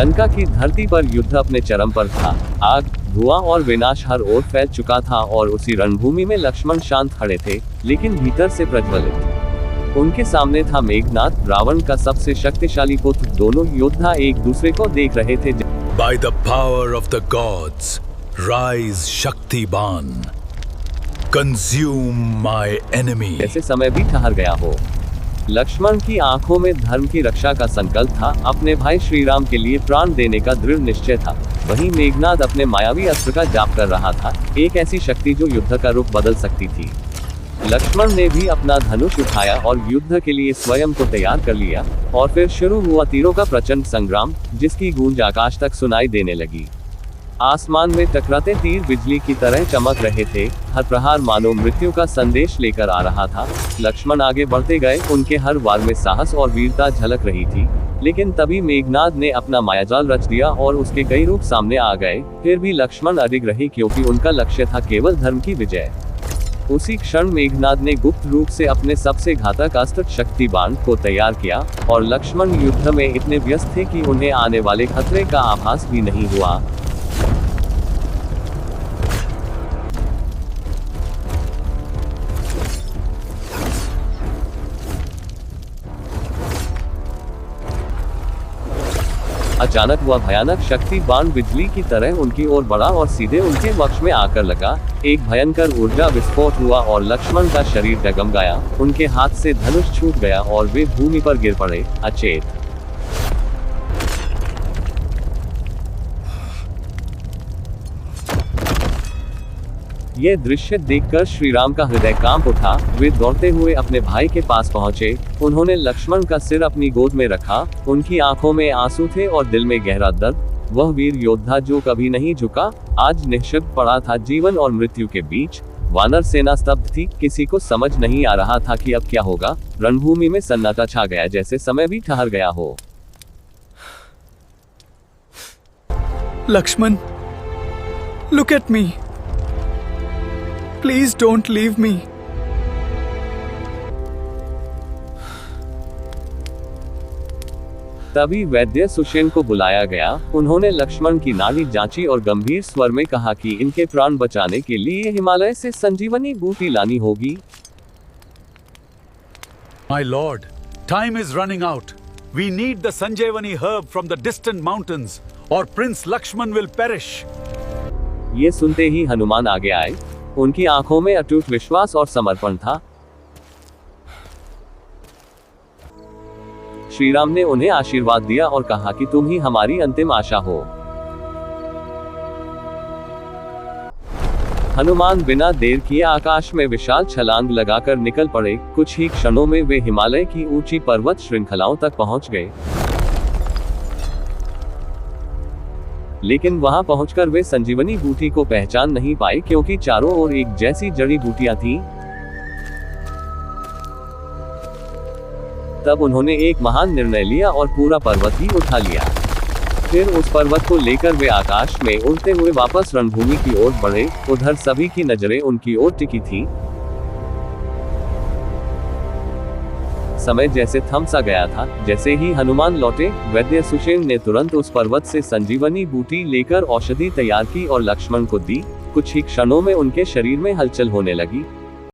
लंका की धरती पर युद्ध अपने चरम पर था। आग, धुआं और विनाश हर ओर फैल चुका था और उसी रणभूमि में लक्ष्मण शांत खड़े थे, लेकिन भीतर से प्रज्वलित। उनके सामने था मेघनाद, रावण का सबसे शक्तिशाली पुत्र। दोनों योद्धा एक दूसरे को देख रहे थे। By the power of the gods, rise Shaktiban, consume my enemy. जैसे समय भी ठहर गया हो। लक्ष्मण की आंखों में धर्म की रक्षा का संकल्प था, अपने भाई श्री राम के लिए प्राण देने का दृढ़ निश्चय था। वहीं मेघनाद अपने मायावी अस्त्र का जाप कर रहा था, एक ऐसी शक्ति जो युद्ध का रुख बदल सकती थी। लक्ष्मण ने भी अपना धनुष उठाया और युद्ध के लिए स्वयं को तैयार कर लिया, और फिर शुरू हुआ तीरों का प्रचंड संग्राम, जिसकी गूंज आकाश तक सुनाई देने लगी। आसमान में टकराते तीर बिजली की तरह चमक रहे थे, हर प्रहार मानो मृत्यु का संदेश लेकर आ रहा था। लक्ष्मण आगे बढ़ते गए, उनके हर वार में साहस और वीरता झलक रही थी। लेकिन तभी मेघनाद ने अपना मायाजाल रच दिया और उसके कई रूप सामने आ गए। फिर भी लक्ष्मण अडिग रहे, क्योंकि उनका लक्ष्य था केवल धर्म की विजय। उसी क्षण मेघनाद ने गुप्त रूप से अपने सबसे घातक अस्त्र शक्तिबाण को तैयार किया, और लक्ष्मण युद्ध में इतने व्यस्त थे कि उन्हें आने वाले खतरे का आभास भी नहीं हुआ। अचानक वह भयानक शक्ति बाण बिजली की तरह उनकी ओर बढ़ा और सीधे उनके वक्ष में आकर लगा। एक भयंकर ऊर्जा विस्फोट हुआ और लक्ष्मण का शरीर डगमगाया, उनके हाथ से धनुष छूट गया और वे भूमि पर गिर पड़े, अचेत। यह दृश्य देखकर श्री राम का हृदय कांप उठा। वे दौड़ते हुए अपने भाई के पास पहुंचे। उन्होंने लक्ष्मण का सिर अपनी गोद में रखा। उनकी आंखों में आंसू थे और दिल में गहरा दर्द। वह वीर योद्धा जो कभी नहीं झुका, आज निश्चित पड़ा था जीवन और मृत्यु के बीच। वानर सेना स्तब्ध थी, किसी को समझ नहीं आ रहा था कि अब क्या होगा। रणभूमि में सन्नाटा छा गया, जैसे समय भी ठहर गया हो। Lakshman, look at me. Please don't leave me. तभी वैद्य सुषेण को बुलाया गया। उन्होंने लक्ष्मण की नाड़ी जांची और गंभीर स्वर में कहा कि इनके प्राण बचाने के लिए हिमालय से संजीवनी बूटी लानी होगी। My lord, time is running out. We need the Sanjeevani herb from the distant mountains, or Prince Lakshman will perish. ये सुनते ही हनुमान आगे आए। उनकी आंखों में अटूट विश्वास और समर्पण था। श्री राम ने उन्हें आशीर्वाद दिया और कहा कि तुम ही हमारी अंतिम आशा हो। हनुमान बिना देर किए आकाश में विशाल छलांग लगाकर निकल पड़े। कुछ ही क्षणों में वे हिमालय की ऊंची पर्वत श्रृंखलाओं तक पहुंच गए। लेकिन वहां पहुंचकर वे संजीवनी बूटी को पहचान नहीं पाए, क्योंकि चारों ओर एक जैसी जड़ी बूटियां थीं। तब उन्होंने एक महान निर्णय लिया और पूरा पर्वत ही उठा लिया। फिर उस पर्वत को लेकर वे आकाश में उड़ते हुए वापस रणभूमि की ओर बढ़े। उधर सभी की नजरें उनकी ओर टिकी थी। समय जैसे थम सा गया था। जैसे ही हनुमान लौटे, वैद्य सुषेण ने तुरंत उस पर्वत से संजीवनी बूटी लेकर औषधि तैयार की और लक्ष्मण को दी। कुछ ही क्षणों में उनके शरीर में हलचल होने लगी।